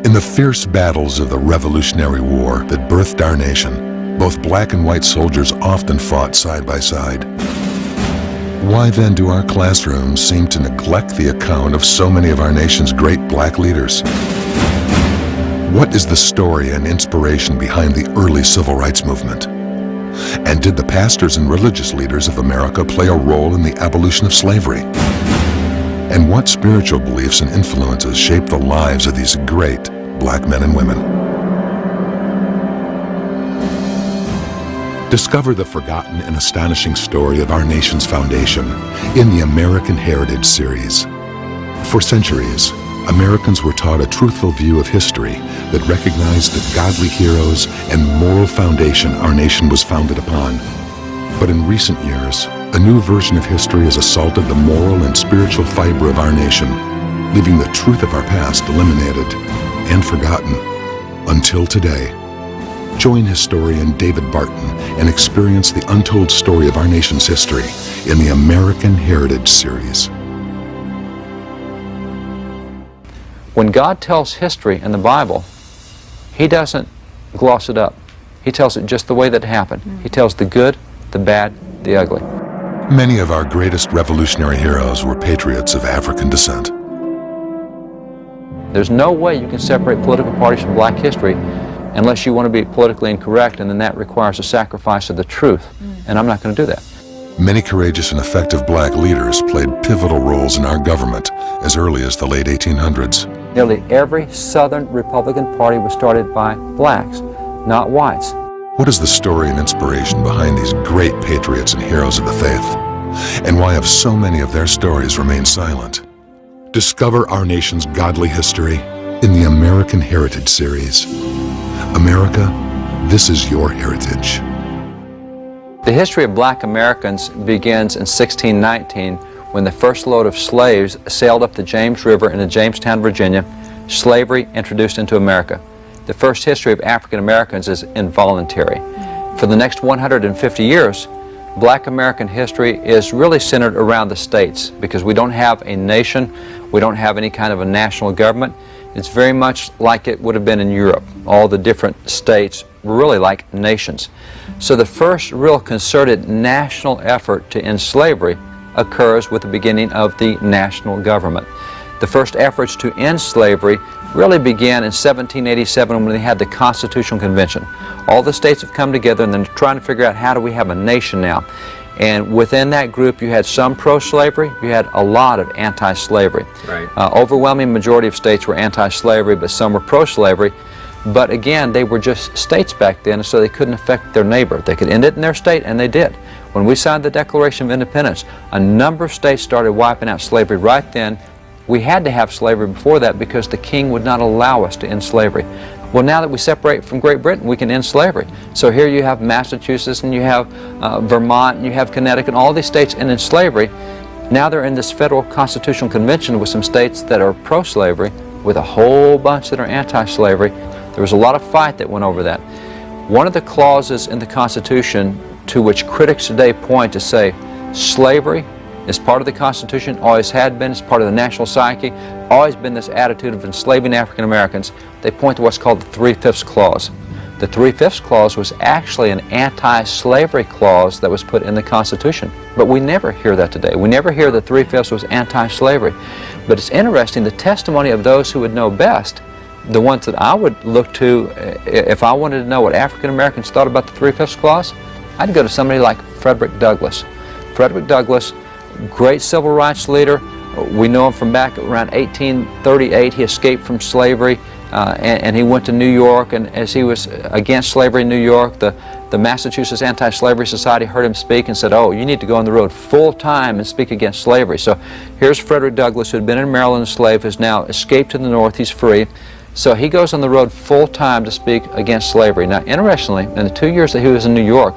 In the fierce battles of the Revolutionary War that birthed our nation, both black and white soldiers often fought side by side. Why then do our classrooms seem to neglect the account of so many of our nation's great black leaders? What is the story and inspiration behind the early civil rights movement? And did the pastors and religious leaders of America play a role in the abolition of slavery? And what spiritual beliefs and influences shaped the lives of these great black men and women? Discover the forgotten and astonishing story of our nation's foundation in the American Heritage series. For centuries, Americans were taught a truthful view of history that recognized the godly heroes and moral foundation our nation was founded upon. But in recent years, a new version of history has assaulted the moral and spiritual fiber of our nation, leaving the truth of our past eliminated and forgotten until today. Join historian David Barton and experience the untold story of our nation's history in the American Heritage series. When God tells history in the Bible, He doesn't gloss it up. He tells it just the way that it happened. He tells the good, the bad, the ugly. Many of our greatest revolutionary heroes were patriots of African descent. There's no way you can separate political parties from black history unless you want to be politically incorrect, and then that requires a sacrifice of the truth. And I'm not going to do that. Many courageous and effective black leaders played pivotal roles in our government as early as the late 1800s. Nearly every Southern Republican Party was started by blacks, not whites. What is the story and inspiration behind these great patriots and heroes of the faith? And why have so many of their stories remained silent? Discover our nation's godly history in the American Heritage series. America, this is your heritage. The history of black Americans begins in 1619 when the first load of slaves sailed up the James River into Jamestown, Virginia, slavery introduced into America. The first history of African Americans is involuntary. For the next 150 years, black American history is really centered around the states because we don't have a nation, we don't have any kind of a national government. It's very much like it would have been in Europe. All the different states were really like nations. So the first real concerted national effort to end slavery occurs with the beginning of the national government. The first efforts to end slavery really began in 1787 when they had the Constitutional Convention. All the states have come together and they're trying to figure out how do we have a nation now. And within that group you had some pro-slavery, you had a lot of anti-slavery. Right. Overwhelming majority of states were anti-slavery, but some were pro-slavery. But again, they were just states back then, so they couldn't affect their neighbor. They could end it in their state, and they did. When we signed the Declaration of Independence, a number of states started wiping out slavery right then. We had to have slavery before that because the king would not allow us to end slavery. Well, now that we separate from Great Britain, we can end slavery. So here you have Massachusetts, and you have Vermont, and you have Connecticut, and all these states ended slavery. Now they're in this federal constitutional convention with some states that are pro-slavery, with a whole bunch that are anti-slavery. There was a lot of fight that went over that. One of the clauses in the Constitution to which critics today point to say slavery is part of the Constitution, always had been, it's part of the national psyche, always been this attitude of enslaving African Americans. They point to what's called the 3/5 clause. The 3/5 clause was actually an anti-slavery clause that was put in the Constitution. But we never hear that today. We never hear that 3/5 was anti-slavery. But it's interesting, the testimony of those who would know best, the ones that I would look to if I wanted to know what African Americans thought about the 3/5 clause, I'd go to somebody like Frederick Douglass. Frederick Douglass, great civil rights leader. We know him from back around 1838. He escaped from slavery and he went to New York, and as he was against slavery in New York, the Massachusetts Anti-Slavery Society heard him speak and said, oh, you need to go on the road full time and speak against slavery. So here's Frederick Douglass, who had been in Maryland a slave, has now escaped to the North. He's free. So he goes on the road full time to speak against slavery. Now, interestingly, in the 2 years that he was in New York,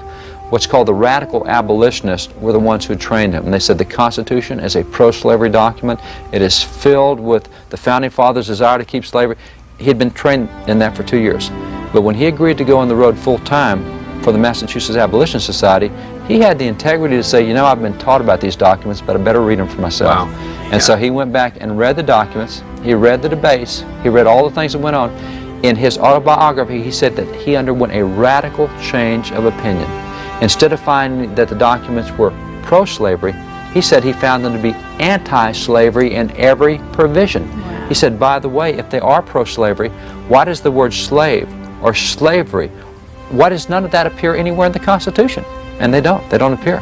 what's called the radical abolitionists were the ones who trained him. And they said the Constitution is a pro-slavery document. It is filled with the Founding Fathers' desire to keep slavery. He had been trained in that for 2 years. But when he agreed to go on the road full time, for the Massachusetts Abolition Society, he had the integrity to say, you know, I've been taught about these documents, but I better read them for myself. Wow. And so he went back and read the documents, he read the debates, he read all the things that went on. In his autobiography, he said that he underwent a radical change of opinion. Instead of finding that the documents were pro-slavery, he said he found them to be anti-slavery in every provision. Wow. He said, by the way, if they are pro-slavery, why does the word slave or slavery, why does none of that appear anywhere in the Constitution? And they don't appear.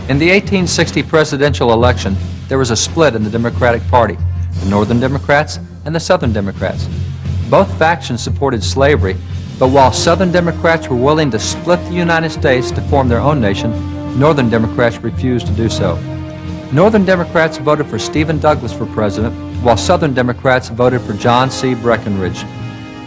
In the 1860 presidential election, there was a split in the Democratic Party, the Northern Democrats and the Southern Democrats. Both factions supported slavery, but while Southern Democrats were willing to split the United States to form their own nation, Northern Democrats refused to do so. Northern Democrats voted for Stephen Douglas for president, while Southern Democrats voted for John C. Breckinridge.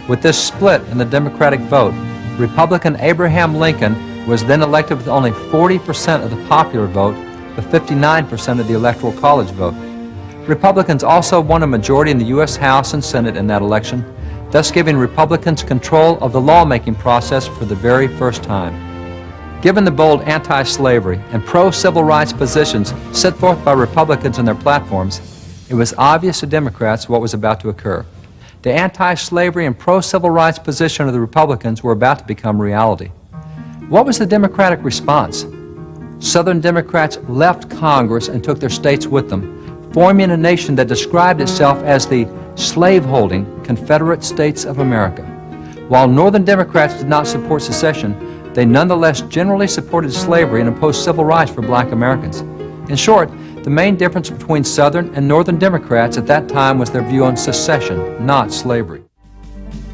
With this split in the Democratic vote, Republican Abraham Lincoln was then elected with only 40% of the popular vote, but 59% of the Electoral College vote. Republicans also won a majority in the U.S. House and Senate in that election, thus giving Republicans control of the lawmaking process for the very first time. Given the bold anti-slavery and pro-civil rights positions set forth by Republicans in their platforms, it was obvious to Democrats what was about to occur. The anti-slavery and pro-civil rights position of the Republicans were about to become reality. What was the Democratic response? Southern Democrats left Congress and took their states with them, forming a nation that described itself as the slave-holding Confederate States of America. While Northern Democrats did not support secession, they nonetheless generally supported slavery and opposed civil rights for black Americans. In short, the main difference between Southern and Northern Democrats at that time was their view on secession, not slavery.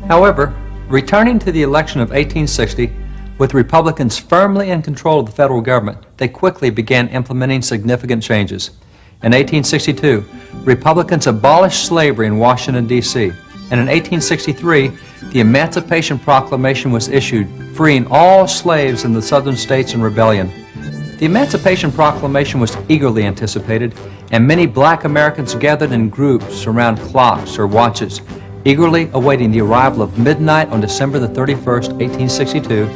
However, returning to the election of 1860, with Republicans firmly in control of the federal government, they quickly began implementing significant changes. In 1862, Republicans abolished slavery in Washington, D.C., and in 1863, the Emancipation Proclamation was issued, freeing all slaves in the southern states in rebellion. The Emancipation Proclamation was eagerly anticipated, and many black Americans gathered in groups around clocks or watches, eagerly awaiting the arrival of midnight on December the 31st, 1862,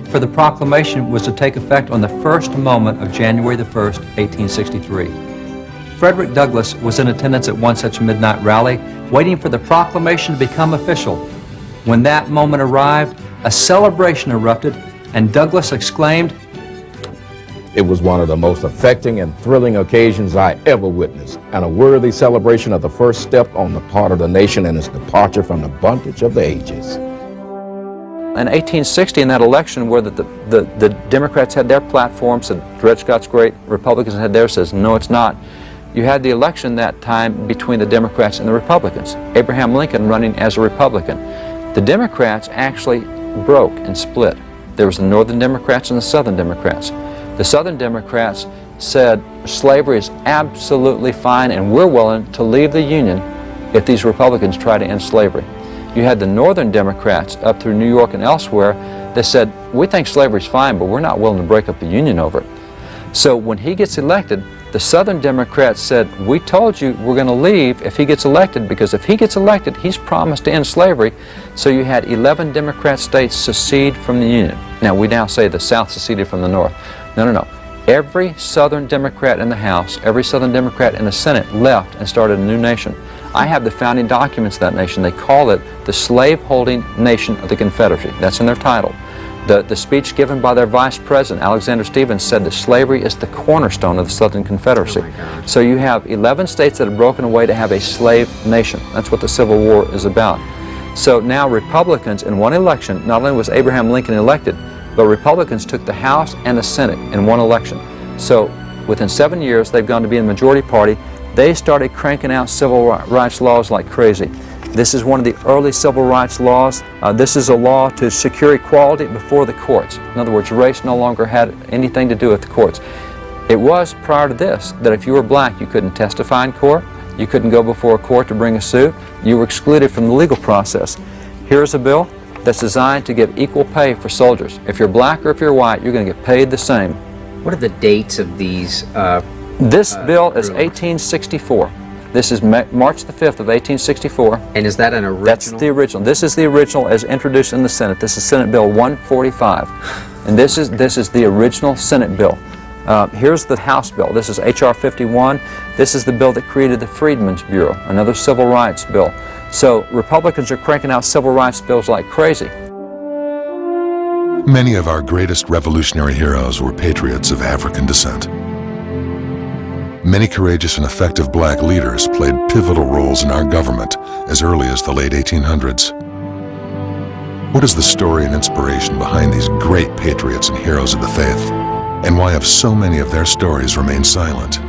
for the proclamation was to take effect on the first moment of January the 1st, 1863. Frederick Douglass was in attendance at one such midnight rally, waiting for the proclamation to become official. When that moment arrived, a celebration erupted, and Douglass exclaimed, "It was one of the most affecting and thrilling occasions I ever witnessed, and a worthy celebration of the first step on the part of the nation in its departure from the bondage of the ages." In 1860, in that election where the Democrats had their platform, said Dred Scott's great, Republicans had theirs, says no it's not. You had the election that time between the Democrats and the Republicans. Abraham Lincoln running as a Republican. The Democrats actually broke and split. There was the Northern Democrats and the Southern Democrats. The Southern Democrats said slavery is absolutely fine and we're willing to leave the Union if these Republicans try to end slavery. You had the Northern Democrats up through New York and elsewhere that said, we think slavery's fine, but we're not willing to break up the Union over it. So when he gets elected, the Southern Democrats said, we told you we're going to leave if he gets elected, because if he gets elected, he's promised to end slavery. So you had 11 Democrat states secede from the Union. Now, we now say the South seceded from the North. No. Every Southern Democrat in the House, every Southern Democrat in the Senate left and started a new nation. I have the founding documents of that nation. They call it the slave-holding nation of the Confederacy. That's in their title. The speech given by their vice president, Alexander Stephens, said that slavery is the cornerstone of the Southern Confederacy. Oh, so you have 11 states that have broken away to have a slave nation. That's what the Civil War is about. So now Republicans, in one election, not only was Abraham Lincoln elected, but Republicans took the House and the Senate in one election. So within 7 years, they've gone to be in the majority party. They started cranking out civil rights laws like crazy. This is one of the early civil rights laws. This is a law to secure equality before the courts. In other words, race no longer had anything to do with the courts. It was prior to this that if you were black, you couldn't testify in court, you couldn't go before a court to bring a suit, you were excluded from the legal process. Here's a bill that's designed to give equal pay for soldiers. If you're black or if you're white, you're going to get paid the same. What are the dates of these? This bill is 1864. This is March the 5th of 1864. And is that an original? That's the original. This is the original as introduced in the Senate. This is Senate Bill 145. And this is the original Senate bill. Here's the House bill. This is H.R. 51. This is the bill that created the Freedmen's Bureau, another civil rights bill. So Republicans are cranking out civil rights bills like crazy. Many of our greatest revolutionary heroes were patriots of African descent. Many courageous and effective black leaders played pivotal roles in our government as early as the late 1800s. What is the story and inspiration behind these great patriots and heroes of the faith? And why have so many of their stories remained silent?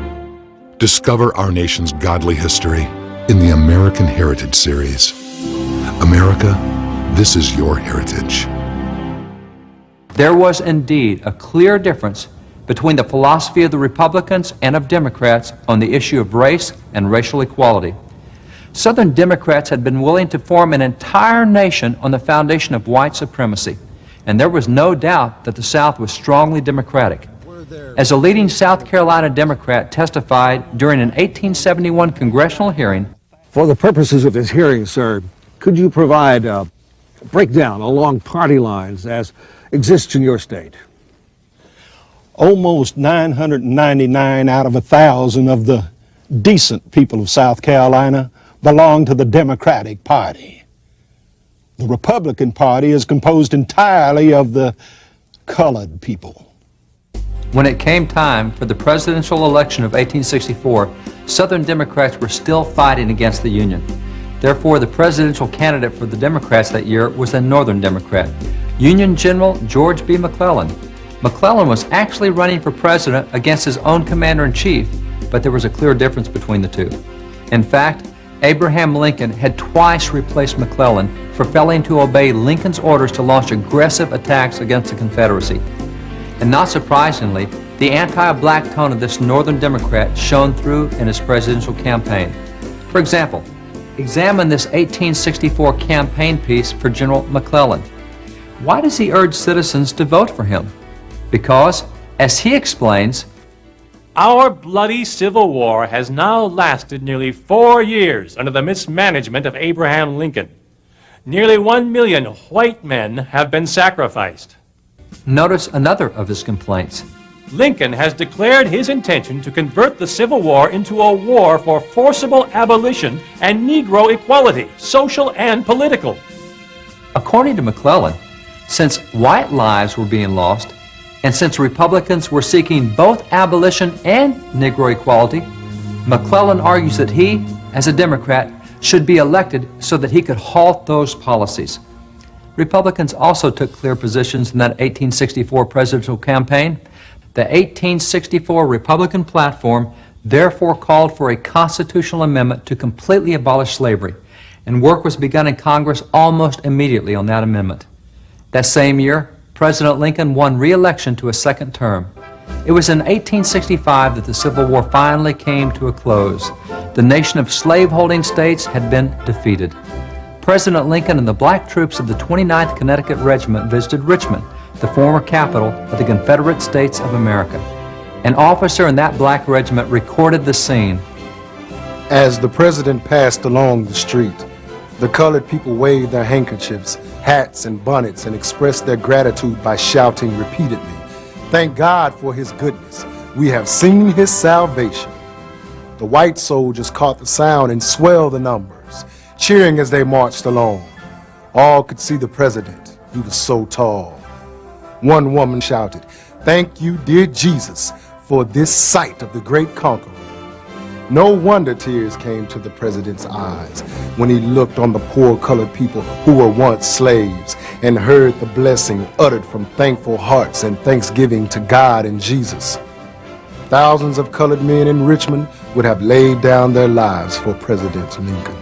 Discover our nation's godly history in the American Heritage series. America, this is your heritage. There was indeed a clear difference between the philosophy of the Republicans and of Democrats on the issue of race and racial equality. Southern Democrats had been willing to form an entire nation on the foundation of white supremacy, and there was no doubt that the South was strongly Democratic. As a leading South Carolina Democrat testified during an 1871 congressional hearing, For the purposes of this hearing, sir, could you provide a breakdown along party lines as exists in your state? Almost 999 out of 1,000 of the decent people of South Carolina belong to the Democratic Party. The Republican Party is composed entirely of the colored people. when it came time for the presidential election of 1864, Southern Democrats were still fighting against the Union. Therefore, the presidential candidate for the Democrats that year was a Northern Democrat, Union General George B. McClellan. McClellan was actually running for president against his own commander-in-chief, but there was a clear difference between the two. In fact, Abraham Lincoln had twice replaced McClellan for failing to obey Lincoln's orders to launch aggressive attacks against the Confederacy. And not surprisingly, the anti-black tone of this Northern Democrat shone through in his presidential campaign. For example, examine this 1864 campaign piece for General McClellan. Why does he urge citizens to vote for him? Because, as he explains, our bloody Civil War has now lasted nearly 4 years under the mismanagement of Abraham Lincoln. Nearly 1 million white men have been sacrificed. Notice another of his complaints. Lincoln has declared his intention to convert the Civil War into a war for forcible abolition and Negro equality, social and political. According to McClellan, since white lives were being lost, and since Republicans were seeking both abolition and Negro equality, McClellan argues that he, as a Democrat, should be elected so that he could halt those policies. Republicans also took clear positions in that 1864 presidential campaign. The 1864 Republican platform therefore called for a constitutional amendment to completely abolish slavery, and work was begun in Congress almost immediately on that amendment. That same year, President Lincoln won re-election to a second term. It was in 1865 that the Civil War finally came to a close. The nation of slave-holding states had been defeated. President Lincoln and the black troops of the 29th Connecticut Regiment visited Richmond, the former capital of the Confederate States of America. An officer in that black regiment recorded the scene. As the president passed along the street, the colored people waved their handkerchiefs, hats, and bonnets and expressed their gratitude by shouting repeatedly, "Thank God for his goodness. We have seen his salvation." The white soldiers caught the sound and swelled the numbers, cheering as they marched along. All could see the president. He was so tall. One woman shouted, "Thank you, dear Jesus, for this sight of the great conqueror." No wonder tears came to the president's eyes when he looked on the poor colored people who were once slaves and heard the blessing uttered from thankful hearts and thanksgiving to God and Jesus. Thousands of colored men in Richmond would have laid down their lives for President Lincoln.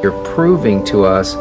You're proving to us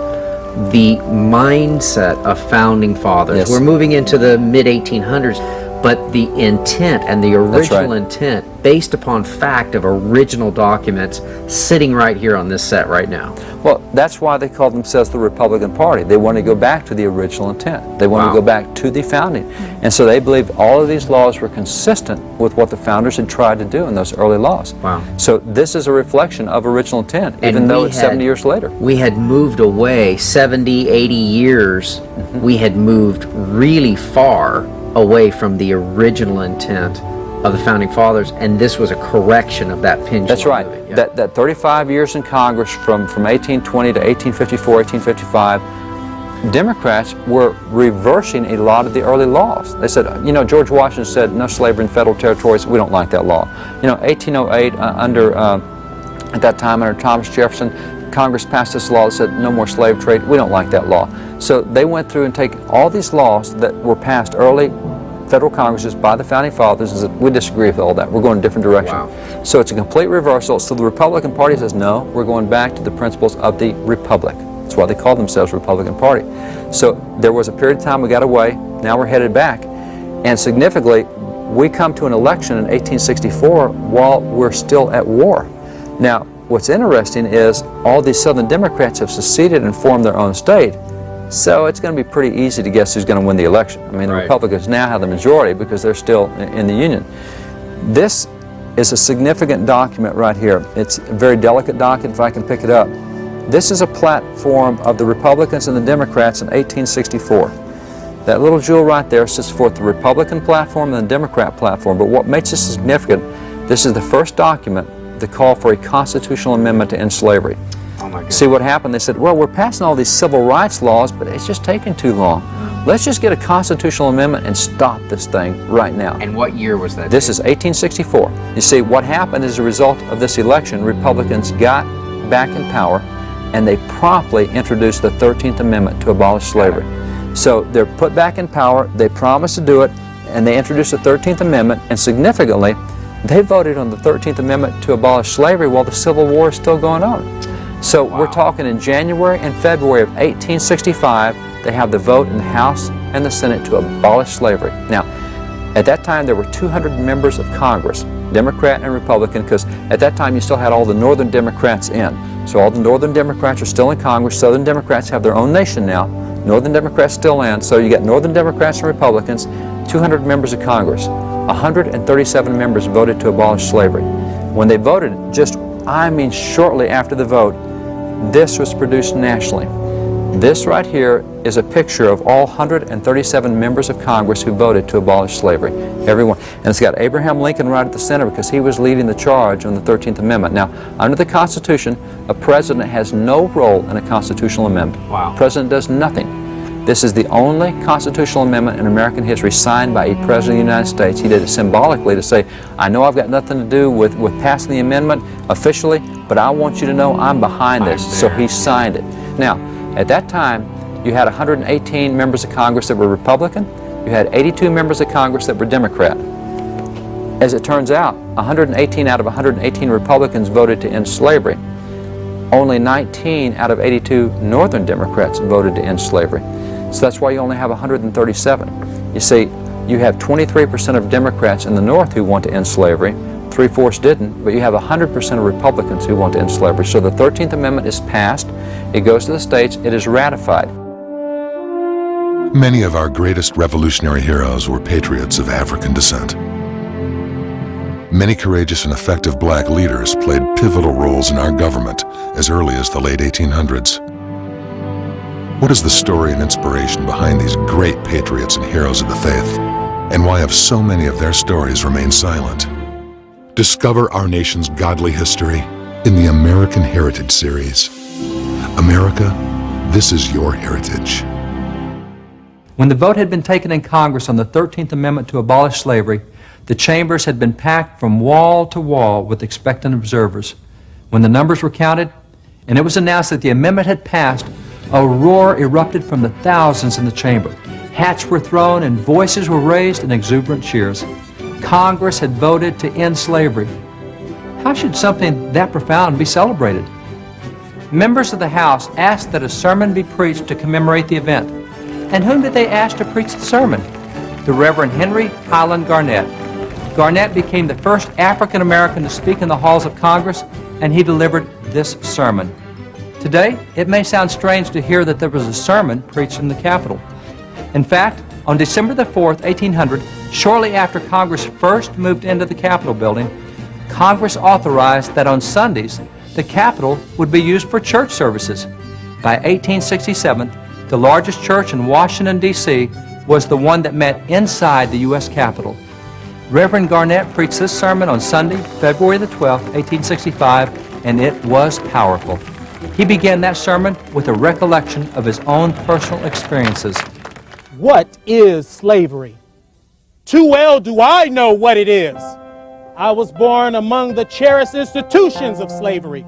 the mindset of founding fathers. Yes. We're moving into the mid-1800s. but the intent and the That's right. original intent based upon fact of original documents sitting right here on this set right now. Well, that's why they call themselves the Republican Party. They want to go back to the original intent. They want Wow. to go back to the founding. And so they believed all of these laws were consistent with what the founders had tried to do in those early laws. Wow. So this is a reflection of original intent, And even though we it's had- 70 years later. We had moved away 70, 80 years. We had moved really far away from the original intent of the Founding Fathers, and this was a correction of that pendulum. That's right. moving. Yeah. That 35 years in Congress from 1820 to 1854, 1855, Democrats were reversing a lot of the early laws. They said, you know, George Washington said no slavery in federal territories. We don't like that law. You know, 1808 at that time under Thomas Jefferson, Congress passed this law that said no more slave trade. We don't like that law. So they went through and take all these laws that were passed early federal Congresses by the Founding Fathers and said, we disagree with all that. We're going a different direction. Wow. So it's a complete reversal. So the Republican Party says, no, we're going back to the principles of the Republic. That's why they call themselves Republican Party. So there was a period of time we got away. Now we're headed back. And significantly, we come to an election in 1864 while we're still at war. Now, what's interesting is all these Southern Democrats have seceded and formed their own state. So it's going to be pretty easy to guess who's going to win the election. I mean, the Right. Republicans now have the majority because they're still in the Union. This is a significant document right here. It's a very delicate document, if I can pick it up. This is a platform of the Republicans and the Democrats in 1864. That little jewel right there sets forth the Republican platform and the Democrat platform. But what makes this significant, this is the first document that called for a constitutional amendment to end slavery. Oh my goodness. See what happened? They said, well, we're passing all these civil rights laws, but it's just taking too long. Let's just get a constitutional amendment and stop this thing right now. And what year was that? This is 1864. You see, what happened as a result of this election, Republicans got back in power, and they promptly introduced the 13th Amendment to abolish slavery. So they're put back in power, they promised to do it, and they introduced the 13th Amendment, and significantly, they voted on the 13th Amendment to abolish slavery while the Civil War is still going on. So we're talking in January and February of 1865, they have the vote in the House and the Senate to abolish slavery. Now, at that time there were 200 members of Congress, Democrat and Republican, because at that time you still had all the Northern Democrats in. So all the Northern Democrats are still in Congress, Southern Democrats have their own nation now, Northern Democrats still in, so you got Northern Democrats and Republicans, 200 members of Congress. 137 members voted to abolish slavery. When they voted, shortly after the vote, this was produced nationally. This right here is a picture of all 137 members of Congress who voted to abolish slavery. Everyone. And it's got Abraham Lincoln right at the center because he was leading the charge on the 13th Amendment. Now, under the Constitution, a president has no role in a constitutional amendment. Wow. The president does nothing. This is the only constitutional amendment in American history signed by a president of the United States. He did it symbolically to say, I know I've got nothing to do with passing the amendment officially, but I want you to know I'm behind this. So he signed it. Now, at that time, you had 118 members of Congress that were Republican. You had 82 members of Congress that were Democrat. As it turns out, 118 out of 118 Republicans voted to end slavery. Only 19 out of 82 Northern Democrats voted to end slavery. So that's why you only have 137. You see, you have 23% of Democrats in the North who want to end slavery. 3/4 didn't, but you have 100% of Republicans who want to end slavery. So the 13th Amendment is passed, it goes to the states, it is ratified. Many of our greatest revolutionary heroes were patriots of African descent. Many courageous and effective black leaders played pivotal roles in our government as early as the late 1800s. What is the story and inspiration behind these great patriots and heroes of the faith, and why have so many of their stories remained silent? Discover our nation's godly history in the American Heritage series. America, this is your heritage. When the vote had been taken in Congress on the 13th Amendment to abolish slavery, the chambers had been packed from wall to wall with expectant observers. When the numbers were counted, and it was announced that the amendment had passed, a roar erupted from the thousands in the chamber. Hats were thrown and voices were raised in exuberant cheers. Congress had voted to end slavery. How should something that profound be celebrated? Members of the House asked that a sermon be preached to commemorate the event. And whom did they ask to preach the sermon? the Reverend Henry Highland Garnett. Garnett became the first African American to speak in the halls of Congress, and he delivered this sermon. Today, it may sound strange to hear that there was a sermon preached in the Capitol. In fact, on December the 4th, 1800, shortly after Congress first moved into the Capitol building, Congress authorized that on Sundays, the Capitol would be used for church services. By 1867, the largest church in Washington, D.C. was the one that met inside the U.S. Capitol. Reverend Garnett preached this sermon on Sunday, February the 12th, 1865, and it was powerful. He began that sermon with a recollection of his own personal experiences. What is slavery? Too well do I know what it is. I was born among the cherished institutions of slavery.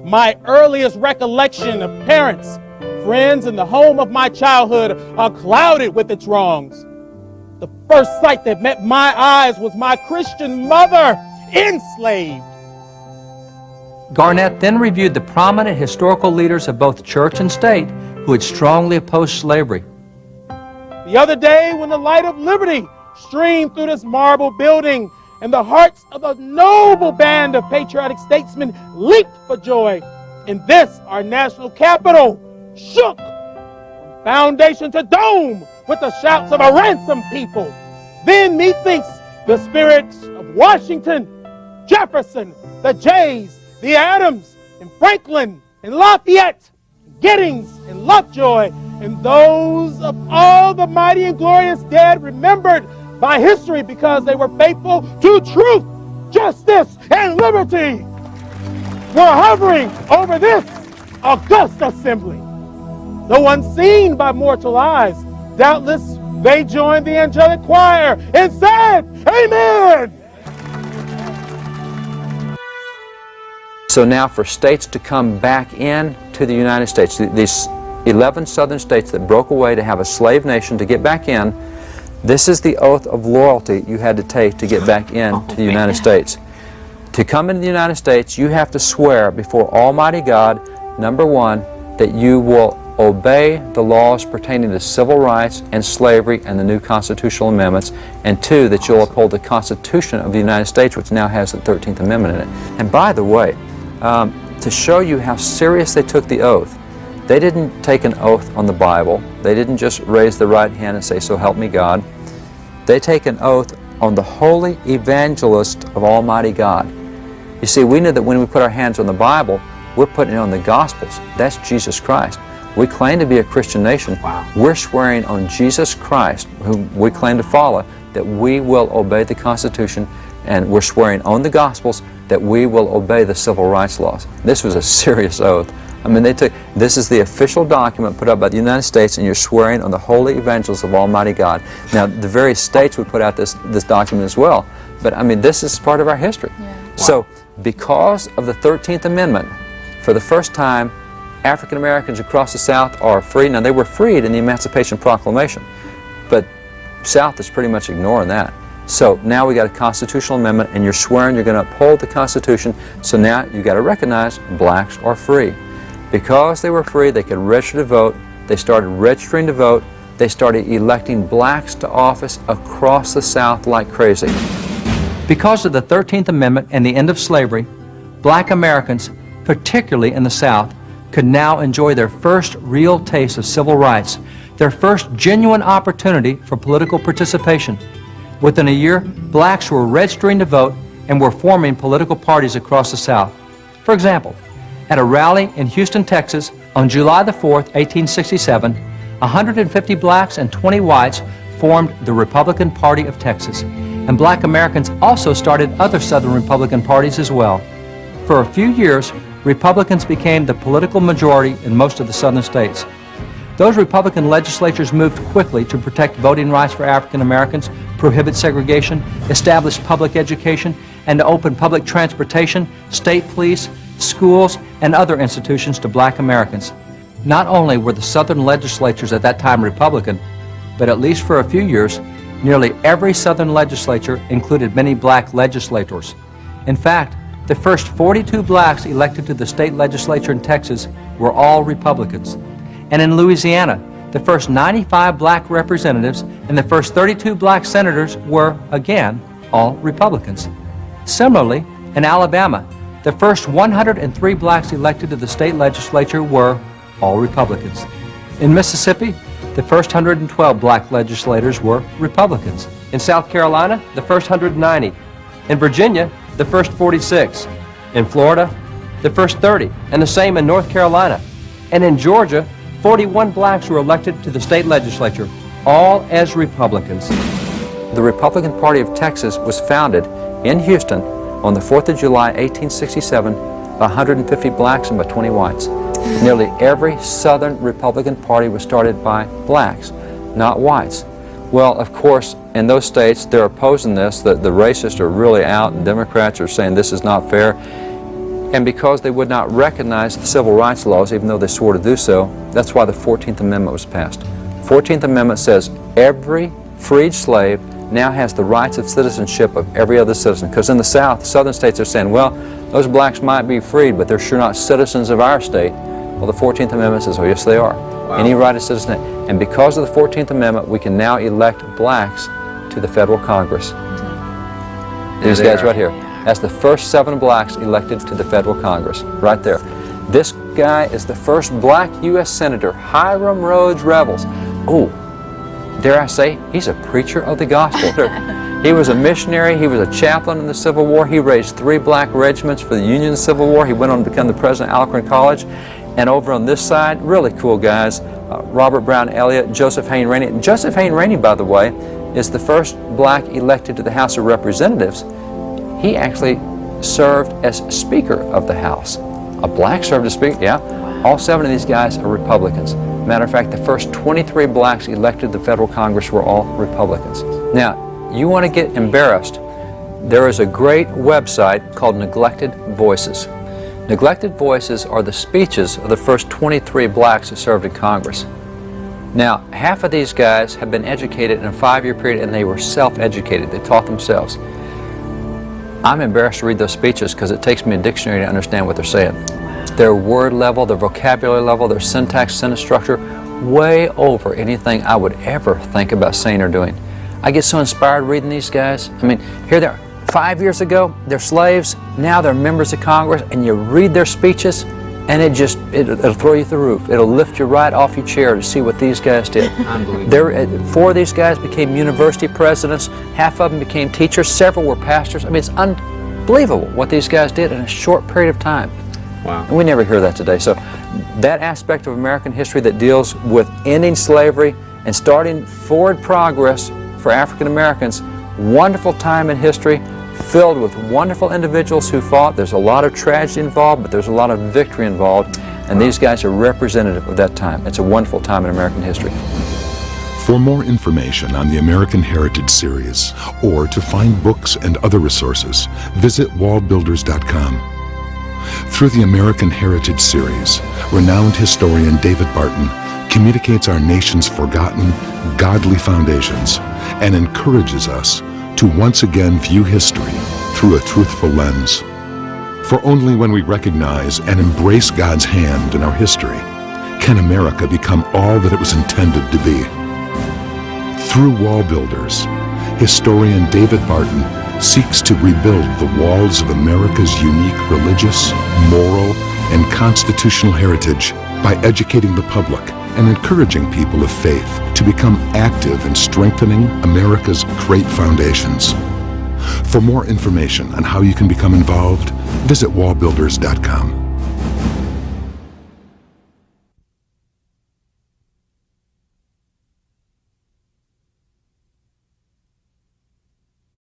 My earliest recollection of parents, friends, and the home of my childhood are clouded with its wrongs. The first sight that met my eyes was my Christian mother enslaved. Garnett then reviewed the prominent historical leaders of both church and state who had strongly opposed slavery. The other day, when the light of liberty streamed through this marble building and the hearts of a noble band of patriotic statesmen leaped for joy, and this, our national capital, shook from foundation to dome with the shouts of a ransomed people. Then methinks the spirits of Washington, Jefferson, the Jays, the Adams, and Franklin, and Lafayette, Giddings, and Lovejoy, and those of all the mighty and glorious dead remembered by history because they were faithful to truth, justice, and liberty, were hovering over this august assembly. Though unseen by mortal eyes, doubtless they joined the angelic choir and said, Amen! So now for states to come back in to the United States, these 11 southern states that broke away to have a slave nation to get back in, this is the oath of loyalty you had to take to get back into the United States. To come into the United States, you have to swear before Almighty God, number one, that you will obey the laws pertaining to civil rights and slavery and the new constitutional amendments, and two, that you'll uphold the Constitution of the United States, which now has the 13th Amendment in it. And by the way, to show you how serious they took the oath, they didn't take an oath on the Bible. They didn't just raise the right hand and say, so help me God. They take an oath on the holy evangelist of Almighty God. You see, we know that when we put our hands on the Bible, we're putting it on the Gospels. That's Jesus Christ. We claim to be a Christian nation. Wow. We're swearing on Jesus Christ, whom we claim to follow, that we will obey the Constitution, and we're swearing on the Gospels that we will obey the civil rights laws. This was a serious oath. I mean, this is the official document put up by the United States, and you're swearing on the holy evangelists of Almighty God. Now, the various states would put out this document as well, but I mean, this is part of our history. Yeah. Wow. So, because of the 13th Amendment, for the first time, African Americans across the South are free. Now, they were freed in the Emancipation Proclamation, but South is pretty much ignoring that. So now we got a constitutional amendment, and you're swearing you're going to uphold the Constitution. So now you got to recognize blacks are free. Because they were free, they could register to vote. They started registering to vote. They started electing blacks to office across the South like crazy. Because of the 13th Amendment and the end of slavery, black Americans, particularly in the South, could now enjoy their first real taste of civil rights, their first genuine opportunity for political participation. Within a year, blacks were registering to vote and were forming political parties across the South. For example, at a rally in Houston, Texas, on July the 4th, 1867, 150 blacks and 20 whites formed the Republican Party of Texas. And black Americans also started other Southern Republican parties as well. For a few years, Republicans became the political majority in most of the Southern states. Those Republican legislatures moved quickly to protect voting rights for African Americans, prohibit segregation, establish public education, and to open public transportation, state police, schools, and other institutions to black Americans. Not only were the Southern legislatures at that time Republican, but at least for a few years, nearly every Southern legislature included many black legislators. In fact, the first 42 blacks elected to the state legislature in Texas were all Republicans. And in Louisiana, the first 95 black representatives and the first 32 black senators were, again, all Republicans. Similarly, in Alabama, the first 103 blacks elected to the state legislature were all Republicans. In Mississippi, the first 112 black legislators were Republicans. In South Carolina, the first 190. In Virginia, the first 46. In Florida, the first 30, and the same in North Carolina. And in Georgia, 41 blacks were elected to the state legislature, all as Republicans. The Republican Party of Texas was founded in Houston on the 4th of July, 1867, by 150 blacks and by 20 whites. Nearly every Southern Republican Party was started by blacks, not whites. Well, of course, in those states, they're opposing this, that the racists are really out, and Democrats are saying this is not fair. And because they would not recognize the civil rights laws, even though they swore to do so, that's why the 14th Amendment was passed. The 14th Amendment says every freed slave now has the rights of citizenship of every other citizen. Because in the South, southern states are saying, well, those blacks might be freed, but they're sure not citizens of our state. Well, the 14th Amendment says, oh, yes, they are. Wow. Any right of citizenship. And because of the 14th Amendment, we can now elect blacks to the federal Congress. These guys right here. That's the first 7 blacks elected to the federal Congress, right there. This guy is the first black U.S. Senator, Hiram Rhodes Revels. Oh, dare I say, he's a preacher of the gospel. He was a missionary, he was a chaplain in the Civil War, he raised 3 black regiments for the Union Civil War, he went on to become the president of Alcorn College. And over on this side, really cool guys, Robert Brown Elliott, Joseph Hayne Rainey. And Joseph Hayne Rainey, by the way, is the first black elected to the House of Representatives. He actually served as Speaker of the House. A black served as Speaker, yeah. All 7 of these guys are Republicans. Matter of fact, the first 23 blacks elected to the federal Congress were all Republicans. Now, you want to get embarrassed, there is a great website called Neglected Voices. Neglected Voices are the speeches of the first 23 blacks who served in Congress. Now, half of these guys have been educated in a 5-year period, and they were self-educated. They taught themselves. I'm embarrassed to read those speeches because it takes me a dictionary to understand what they're saying. Their word level, their vocabulary level, their syntax, sentence structure, way over anything I would ever think about saying or doing. I get so inspired reading these guys. I mean, here they are. 5 years ago, they're slaves. Now they're members of Congress, and you read their speeches, and it'll throw you through the roof. It'll lift you right off your chair to see what these guys did. Unbelievable. 4 of these guys became university presidents. Half of them became teachers. Several were pastors. I mean, it's unbelievable what these guys did in a short period of time. Wow. And we never hear that today. So that aspect of American history that deals with ending slavery and starting forward progress for African Americans, wonderful time in history, filled with wonderful individuals who fought. There's a lot of tragedy involved, but there's a lot of victory involved, and these guys are representative of that time. It's a wonderful time in American history. For more information on the American Heritage Series, or to find books and other resources, visit wallbuilders.com. Through the American Heritage Series, renowned historian David Barton communicates our nation's forgotten, godly foundations and encourages us to once again view history through a truthful lens. For only when we recognize and embrace God's hand in our history can America become all that it was intended to be. Through Wall Builders, historian David Barton seeks to rebuild the walls of America's unique religious, moral, and constitutional heritage by educating the public and encouraging people of faith to become active in strengthening America's great foundations. For more information on how you can become involved, visit wallbuilders.com.